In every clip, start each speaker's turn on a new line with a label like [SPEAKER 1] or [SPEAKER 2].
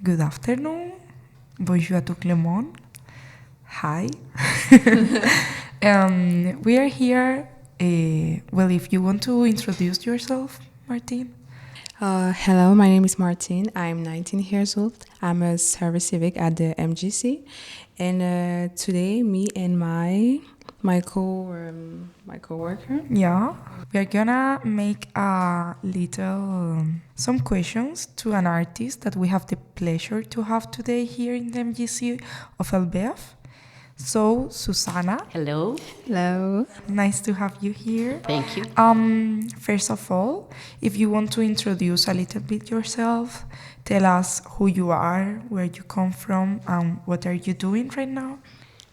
[SPEAKER 1] Good afternoon. Bonjour à tout le monde. Hi. We are here. Well, if you want to introduce yourself, Martine.
[SPEAKER 2] Hello, my name is Martine. I'm 19 years old. I'm a service civic at the MGC, and today, me and my coworker.
[SPEAKER 1] Yeah, we are gonna make a little some questions to an artist that we have the pleasure to have today here in the MGC of ELBEUF. So, Susana.
[SPEAKER 3] Hello.
[SPEAKER 2] Hello.
[SPEAKER 1] Nice to have you here.
[SPEAKER 3] Thank you.
[SPEAKER 1] First of all, if you want to introduce a little bit yourself, tell us who you are, where you come from, and what are you doing right now?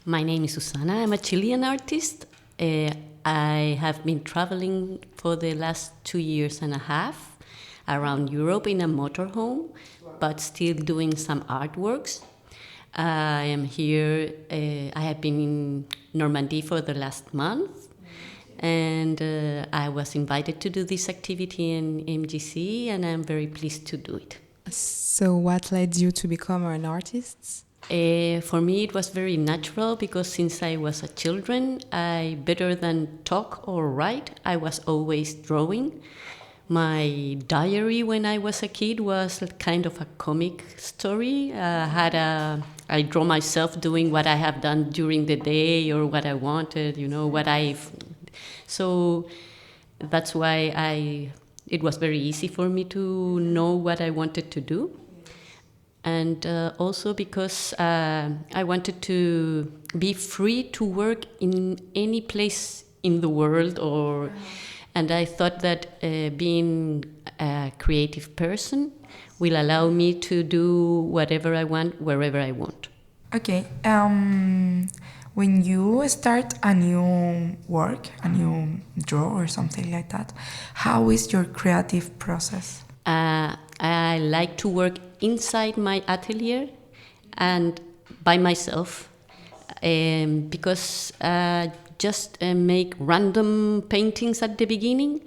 [SPEAKER 3] My name is Susana. I'm a Chilean artist. I have been traveling for the last 2 years and a half around Europe in a motorhome, but still doing some artworks. I am here. I have been in Normandy for the last month, and I was invited to do this activity in MGC, and I'm very pleased to do it.
[SPEAKER 2] So, what led you to become an artist?
[SPEAKER 3] For me, it was very natural because since I was a children, I better than talk or write, I was always drawing. My diary when I was a kid was kind of a comic story. I draw myself doing what I have done during the day or what I wanted, so that's why it was very easy for me to know what I wanted to do. And also because I wanted to be free to work in any place in the world, and I thought that being a creative person will allow me to do whatever I want, wherever I want.
[SPEAKER 1] Okay. When you start a new work, a new draw or something like that, how is your creative process?
[SPEAKER 3] I like to work inside my atelier and by myself because just make random paintings at the beginning,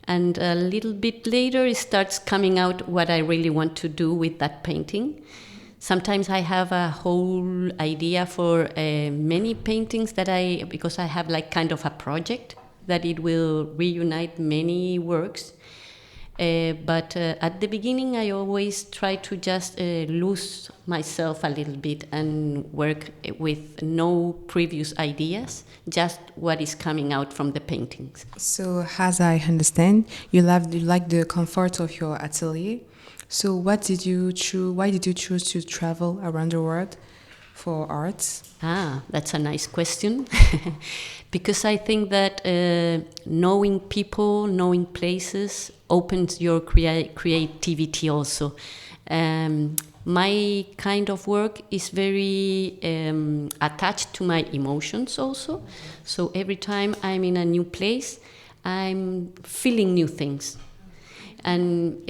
[SPEAKER 3] and a little bit later it starts coming out what I really want to do with that painting. Sometimes I have a whole idea for many paintings because I have like kind of a project that it will reunite many works. But at the beginning, I always try to just lose myself a little bit and work with no previous ideas, just what is coming out from the paintings.
[SPEAKER 2] So, as I understand, you like the comfort of your atelier. So, why did you choose to travel around the world for art?
[SPEAKER 3] That's a nice question. Because I think that knowing people, knowing places opens your creativity also. My kind of work is very attached to my emotions also. So every time I'm in a new place, I'm feeling new things. And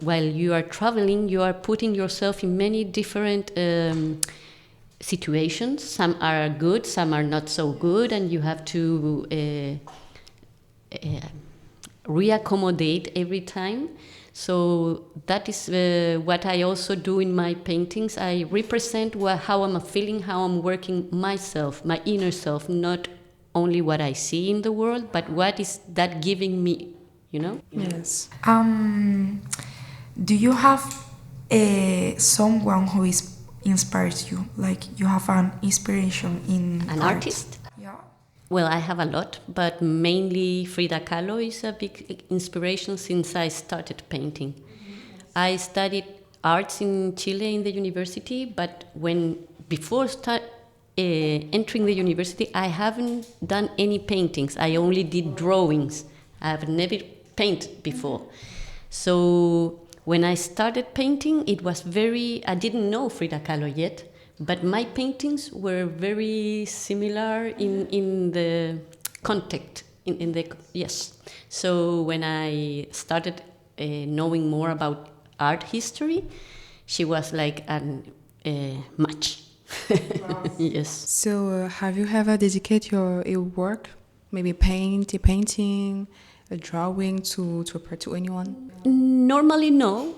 [SPEAKER 3] while you are traveling, you are putting yourself in many different situations. Some are good, some are not so good, and you have to reaccommodate every time. So that is what I also do in my paintings. I represent how I'm feeling, how I'm working myself, my inner self, not only what I see in the world, but what is that giving me,
[SPEAKER 2] Yes.
[SPEAKER 1] Do you have someone who inspires you? Like you have an inspiration in
[SPEAKER 3] an
[SPEAKER 1] art?
[SPEAKER 3] Artist?
[SPEAKER 1] Yeah.
[SPEAKER 3] Well, I have a lot, but mainly Frida Kahlo is a big inspiration since I started painting. I studied arts in Chile in the university, but before entering the university, I haven't done any paintings. I only did drawings. I've never painted before. So when I started painting, I didn't know Frida Kahlo yet, but my paintings were very similar in the context. Yes. So when I started knowing more about art history, she was like a match. Yes.
[SPEAKER 2] So have you ever dedicated your work Maybe painting, a drawing to appear to anyone?
[SPEAKER 3] Normally, no.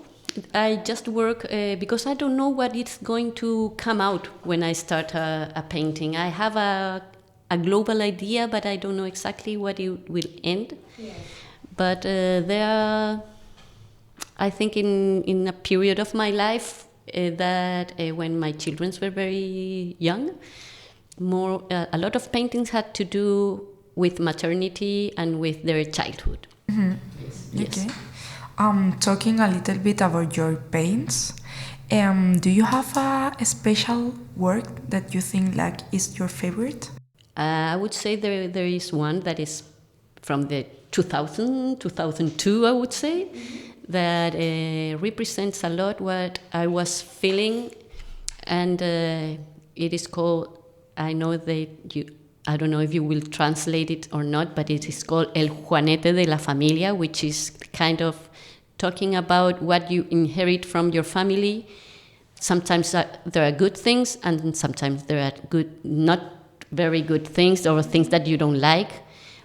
[SPEAKER 3] I just work because I don't know what is going to come out when I start a painting. I have a global idea, but I don't know exactly what it will end. Yes. But there are, I think, in a period of my life that when my children were very young, a lot of paintings had to do with maternity and with their childhood.
[SPEAKER 1] Mm-hmm.
[SPEAKER 3] Yes.
[SPEAKER 1] Okay. Talking a little bit about your paints, do you have a special work that you think like is your favorite?
[SPEAKER 3] I would say there is one that is from the 2002, I would say, that represents a lot what I was feeling, and it is called, I don't know if you will translate it or not, but it is called El Juanete de la Familia, which is kind of talking about what you inherit from your family. Sometimes there are good things, and sometimes there are not very good things, or things that you don't like,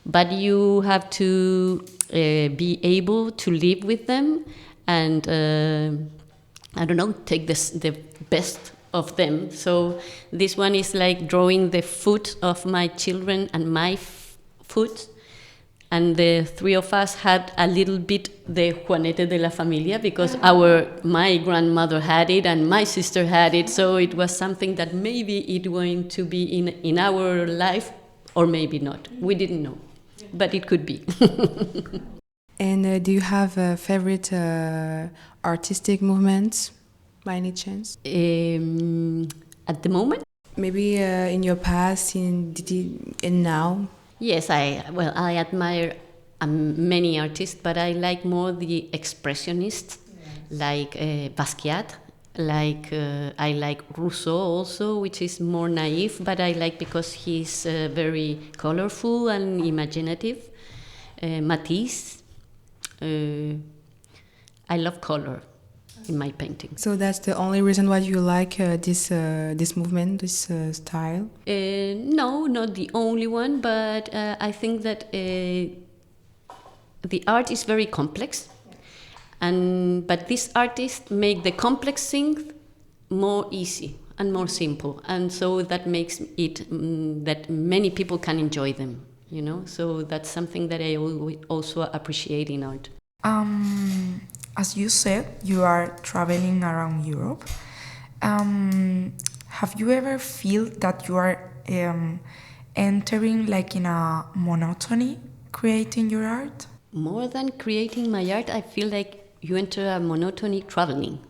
[SPEAKER 3] but you have to be able to live with them and I don't know, take the best of them. So this one is like drawing the foot of my children and my foot, and the three of us had a little bit the Juanete de la Familia, because my grandmother had it and my sister had it, so it was something that maybe it going to be in our life, or maybe not. We didn't know, but it could be.
[SPEAKER 2] And do you have a favorite artistic movement by any chance?
[SPEAKER 3] At the moment?
[SPEAKER 2] Maybe in your past, and now?
[SPEAKER 3] Yes, I admire many artists, but I like more the expressionists, like Basquiat. I like Rousseau also, which is more naive, but I like because he's very colorful and imaginative. Matisse. I love color in my painting.
[SPEAKER 2] So that's the only reason why you like this movement, this style?
[SPEAKER 3] No, not the only one, but I think that the art is very complex, but these artists make the complex things more easy and more simple, and so that makes it that many people can enjoy them. So that's something that I also appreciate in art.
[SPEAKER 1] As you said, you are traveling around Europe. Have you ever feel that you are entering like in a monotony creating your art?
[SPEAKER 3] More than creating my art, I feel like you enter a monotony traveling,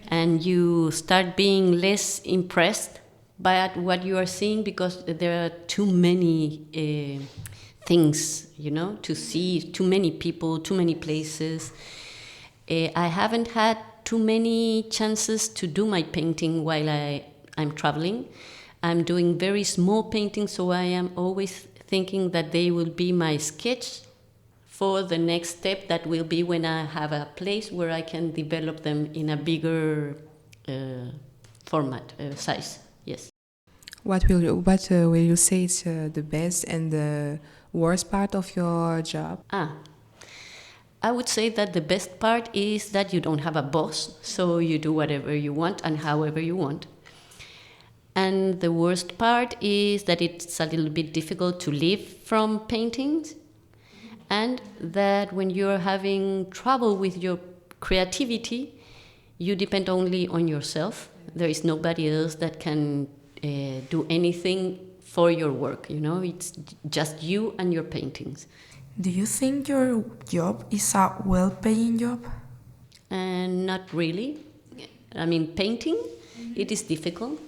[SPEAKER 3] and you start being less impressed by what you are seeing, because there are too many things, to see, too many people, too many places. I haven't had too many chances to do my painting while I'm traveling. I'm doing very small paintings, so I am always thinking that they will be my sketch for the next step, that will be when I have a place where I can develop them in a bigger format, size. Yes.
[SPEAKER 2] What will you say is the best and the worst part of your job?
[SPEAKER 3] I would say that the best part is that you don't have a boss, so you do whatever you want and however you want. And the worst part is that it's a little bit difficult to live from paintings, and that when you're having trouble with your creativity, you depend only on yourself. There is nobody else that can do anything for your work, it's just you and your paintings.
[SPEAKER 1] Do you think your job is a well-paying job?
[SPEAKER 3] Not really. I mean, painting, it is difficult.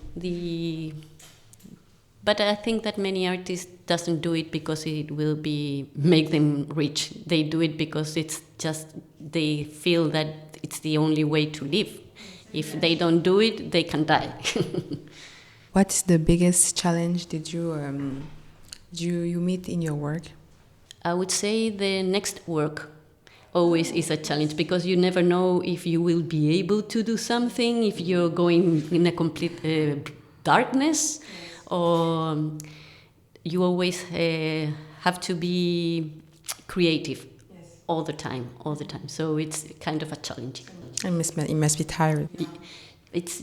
[SPEAKER 3] But I think that many artists doesn't do it because it will make them rich. They do it because it's just they feel that it's the only way to live. If they don't do it, they can die.
[SPEAKER 2] What's the biggest challenge did you meet in your work?
[SPEAKER 3] I would say the next work always is a challenge, because you never know if you will be able to do something, if you're going in a complete darkness, or you always have to be creative all the time. So it's kind of a challenge.
[SPEAKER 2] It must be tired.
[SPEAKER 3] It's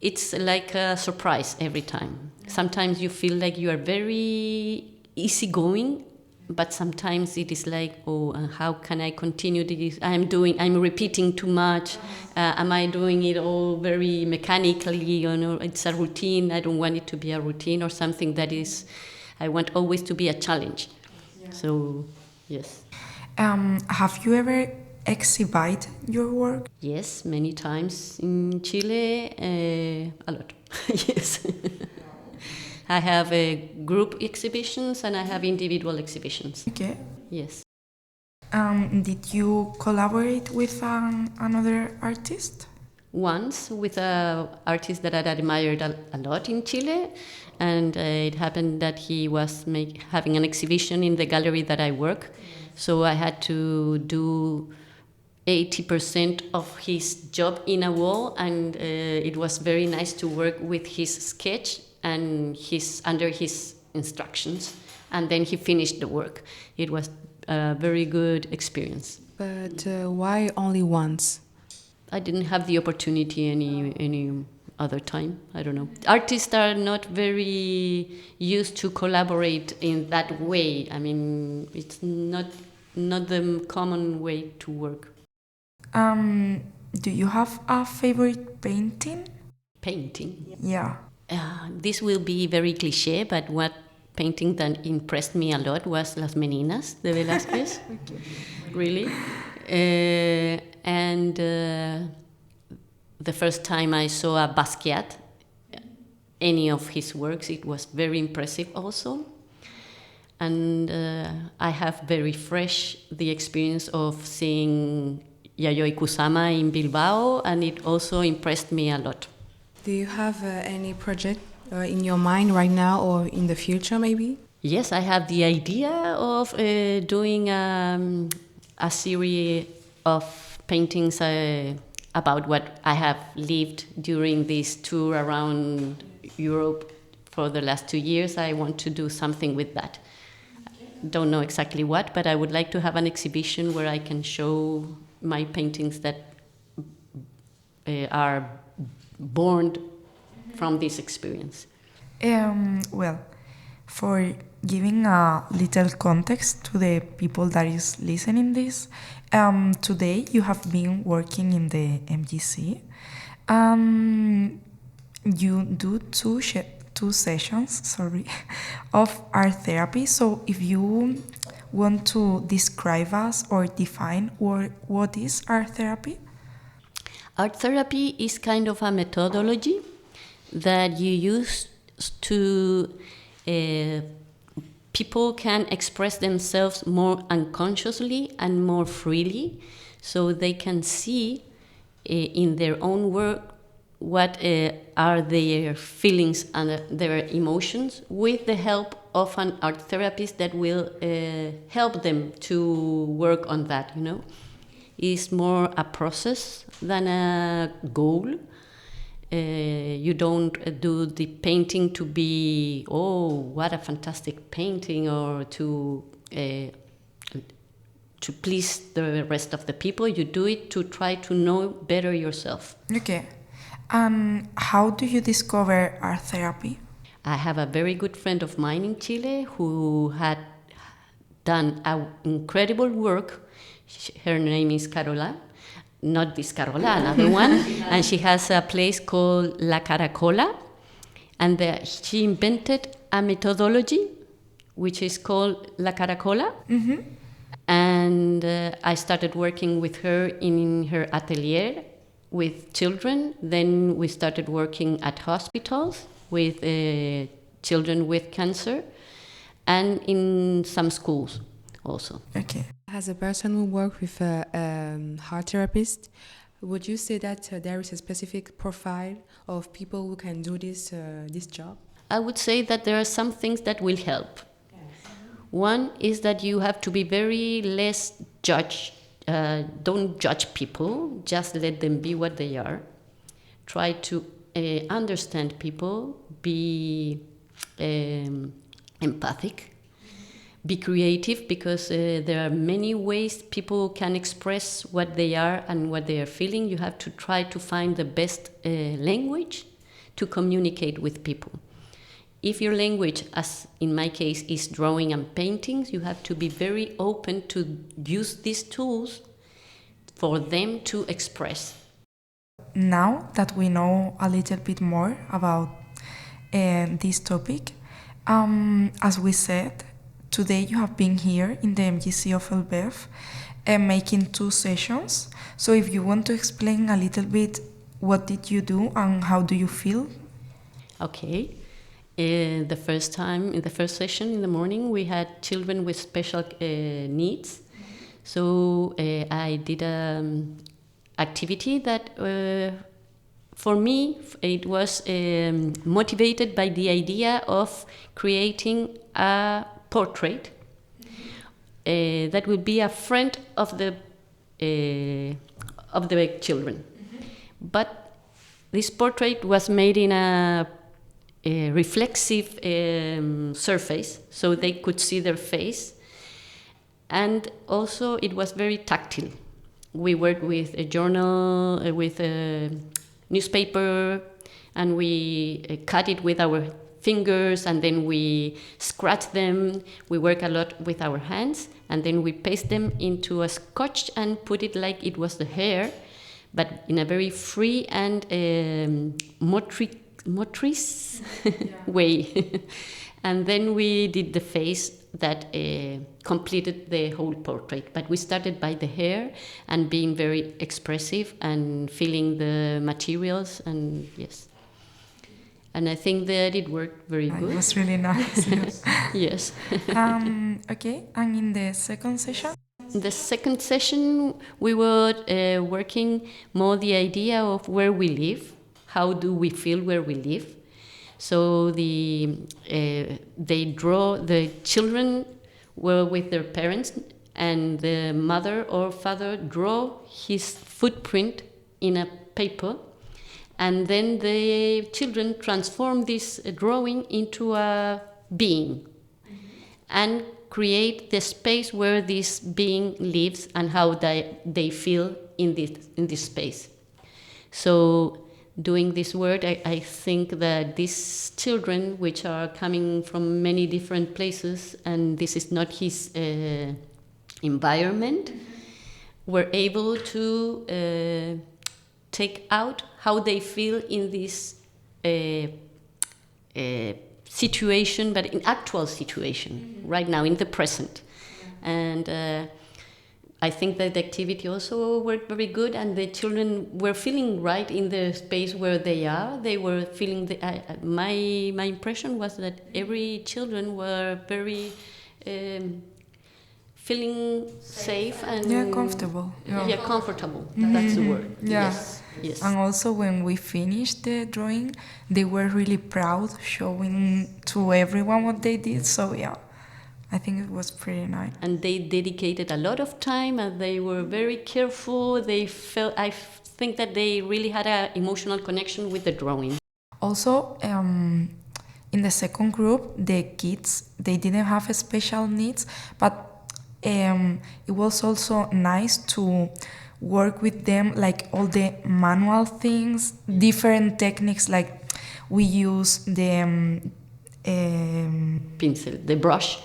[SPEAKER 3] it's like a surprise every time. Sometimes you feel like you are very easygoing, but sometimes it is like, how can I continue this? I'm repeating too much. Am I doing it all very mechanically? It's a routine. I don't want it to be a routine or something that is, I want always to be a challenge. Yeah. So, yes.
[SPEAKER 1] Have you ever exhibited your work?
[SPEAKER 3] Yes, many times in Chile, a lot. Yes. I have group exhibitions and I have individual exhibitions.
[SPEAKER 1] Okay.
[SPEAKER 3] Yes.
[SPEAKER 1] Did you collaborate with another artist?
[SPEAKER 3] Once with an artist that I admired a lot in Chile, and it happened that he was having an exhibition in the gallery that I work, so I had to do 80% of his job in a wall, and it was very nice to work with his sketch and under his instructions, and then he finished the work. It was a very good experience.
[SPEAKER 2] But why only once?
[SPEAKER 3] I didn't have the opportunity any other time. I don't know. Artists are not very used to collaborate in that way. I mean, it's not the common way to work.
[SPEAKER 1] Do you have a favorite painting?
[SPEAKER 3] Painting?
[SPEAKER 1] Yeah.
[SPEAKER 3] This will be very cliché, but what painting that impressed me a lot was Las Meninas de Velázquez. Okay. Really. And the first time I saw a Basquiat, any of his works, it was very impressive also. And I have very fresh the experience of seeing Yayoi Kusama in Bilbao, and it also impressed me a lot.
[SPEAKER 2] Do you have any project in your mind right now or in the future maybe?
[SPEAKER 3] Yes, I have the idea of doing a series of paintings about what I have lived during this tour around Europe for the last 2 years. I want to do something with that. Don't know exactly what, but I would like to have an exhibition where I can show my paintings that are born from this experience.
[SPEAKER 1] Well, for giving a little context to the people that is listening this, today you have been working in the MGC. You do two sessions, of art therapy. So if you want to describe us or define what is art therapy?
[SPEAKER 3] Art therapy is kind of a methodology that you use to people can express themselves more unconsciously and more freely, so they can see in their own work what are their feelings and their emotions, with the help of an art therapist that will help them to work on that, It's more a process than a goal. You don't do the painting to be, what a fantastic painting, or to please the rest of the people. You do it to try to know better yourself.
[SPEAKER 1] Okay. How do you discover art therapy?
[SPEAKER 3] I have a very good friend of mine in Chile who had done incredible work. Her name is Carola. Not this Carola, another one. And she has a place called La Caracola. And she invented a methodology which is called La Caracola. Mm-hmm. And I started working with her in her atelier with children. Then we started working at hospitals with children with cancer, and in some schools also.
[SPEAKER 1] Okay.
[SPEAKER 2] As a person who works with a art therapist, would you say that there is a specific profile of people who can do this job?
[SPEAKER 3] I would say that there are some things that will help. Yes. One is that you have to be very less judge. Don't judge people, just let them be what they are. Try to understand people, be empathic. Be creative, because there are many ways people can express what they are and what they are feeling. You have to try to find the best language to communicate with people. If your language, as in my case, is drawing and paintings, you have to be very open to use these tools for them to express.
[SPEAKER 1] Now that we know a little bit more about this topic, as we said, today you have been here in the MGC of ELBEUF making 2 sessions. So if you want to explain a little bit, what did you do and how do you feel?
[SPEAKER 3] Okay. The first time, in the first session in the morning, we had children with special needs. So I did an activity that, for me, it was motivated by the idea of creating a portrait that would be a friend of the children. But this portrait was made in a reflexive surface, so they could see their face, and also it was very tactile. We worked with a journal, with a newspaper, and we cut it with our fingers, and then we scratch them. We work a lot with our hands, and then we paste them into a scotch and put it like it was the hair, but in a very free and motrice way. And then we did the face that completed the whole portrait. But we started by the hair and being very expressive and feeling the materials, and yes. And I think that it worked very good.
[SPEAKER 1] It was really nice. Yes.
[SPEAKER 3] Yes.
[SPEAKER 1] Okay, and in the second session?
[SPEAKER 3] The second session, we were working more the idea of where we live. How do we feel where we live? So they draw, the children were with their parents, and the mother or father draw his footprint in a paper, and then the children transform this drawing into a being and create the space where this being lives and how they feel in this space. So doing this work, I think that these children, which are coming from many different places, and this is not his environment, were able to take out how they feel in this situation, but in actual situation, right now, in the present. And I think that the activity also worked very good, and the children were feeling right in the space where they are. They were feeling, my impression was that every children were very feeling safe and
[SPEAKER 1] comfortable.
[SPEAKER 3] Comfortable. That's the word.
[SPEAKER 1] Yeah.
[SPEAKER 3] Yes.
[SPEAKER 1] And also when we finished the drawing, they were really proud, showing to everyone what they did. So yeah, I think it was pretty nice.
[SPEAKER 3] And they dedicated a lot of time, and they were very careful. They felt, I think that they really had an emotional connection with the drawing.
[SPEAKER 1] Also, in the second group, the kids, they didn't have special needs, but it was also nice to work with them, like all the manual things, different techniques, like we use the
[SPEAKER 3] pencil, the brush.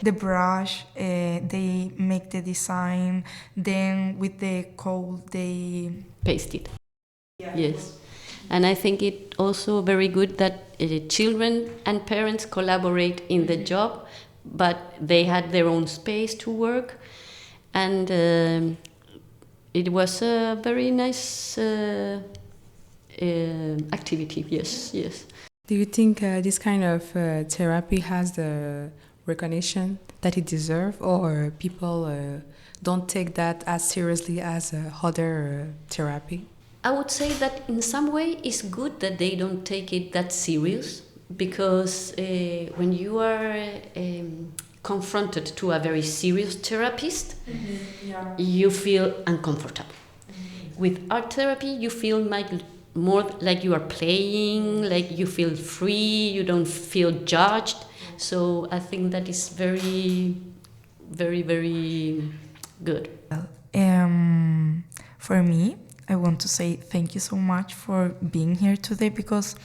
[SPEAKER 1] They make the design, then with the code they
[SPEAKER 3] paste it. Yes. And I think it also very good that children and parents collaborate in the job, but they had their own space to work, and it was a very nice activity. Yes.
[SPEAKER 2] Do you think this kind of therapy has the recognition that it deserves, or people don't take that as seriously as other therapy?
[SPEAKER 3] I would say that in some way it's good that they don't take it that serious, because when you are confronted to a very serious therapist, you feel uncomfortable. With art therapy, you feel more like you are playing, like you feel free, you don't feel judged. So I think that is very, very, very good.
[SPEAKER 1] For me, I want to say thank you so much for being here today, because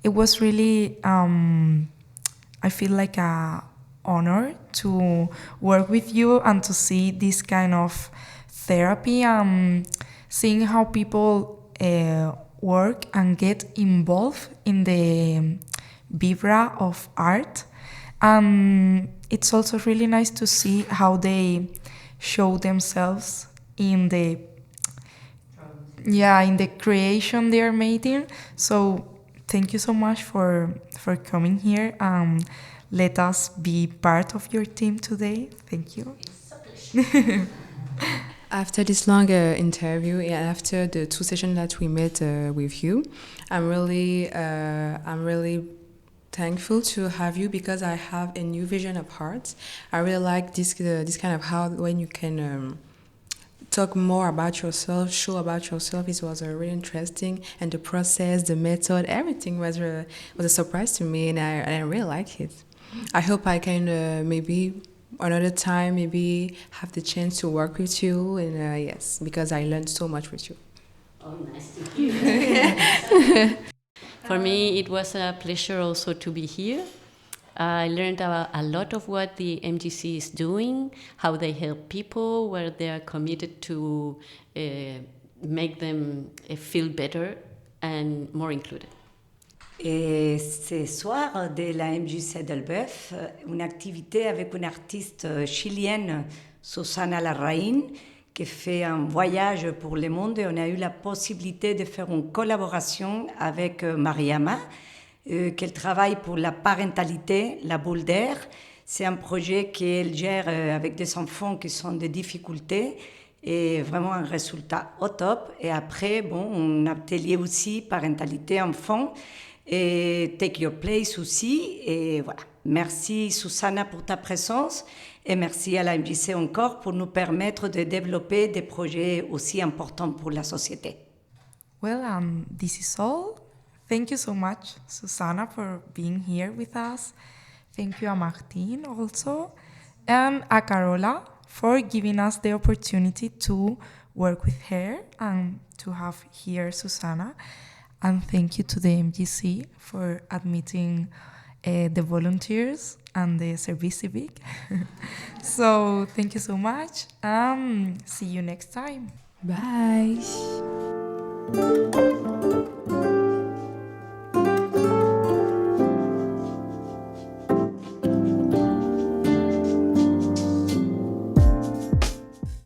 [SPEAKER 1] it was really, I feel like a honor to work with you and to see this kind of therapy, seeing how people work and get involved in the vivra of art. It's also really nice to see how they show themselves in the creation they are making. So thank you so much for coming here. Let us be part of your team today. Thank you.
[SPEAKER 2] After this long interview, and after the 2 sessions that we met with you, I'm really thankful to have you, because I have a new vision of art. I really like this kind of how when you can talk more about yourself, show about yourself. It was really interesting, and the process, the method, everything was a surprise to me, and I really like it. I hope I can maybe another time maybe have the chance to work with you, and yes, because I learned so much with you.
[SPEAKER 3] Oh, nice to hear. For me, it was a pleasure also to be here. I learned a lot of what the MGC is doing, how they help people, where they are committed to make them feel better and more included.
[SPEAKER 4] Et ce soir, de la MJC d'ELBEUF, une activité avec une artiste chilienne, Susana Larrain, qui fait un voyage pour le monde. Et on a eu la possibilité de faire une collaboration avec Mariama, qu'elle travaille pour la parentalité, la boule d'air. C'est un projet qu'elle gère avec des enfants qui sont de difficultés, et vraiment un résultat au top. Et après, un atelier aussi, parentalité enfant, et Take Your Place aussi. Et voilà. Merci Susana pour ta présence, et merci à la MJC encore pour nous permettre de développer des projets aussi importants pour la société.
[SPEAKER 1] Well, this is all. Thank you so much, Susana, for being here with us. Thank you, Martine, also, and Carola for giving us the opportunity to work with her and to have here Susana. And thank you to the MGC for admitting the volunteers and the service civique. So thank you so much. See you next time.
[SPEAKER 2] Bye.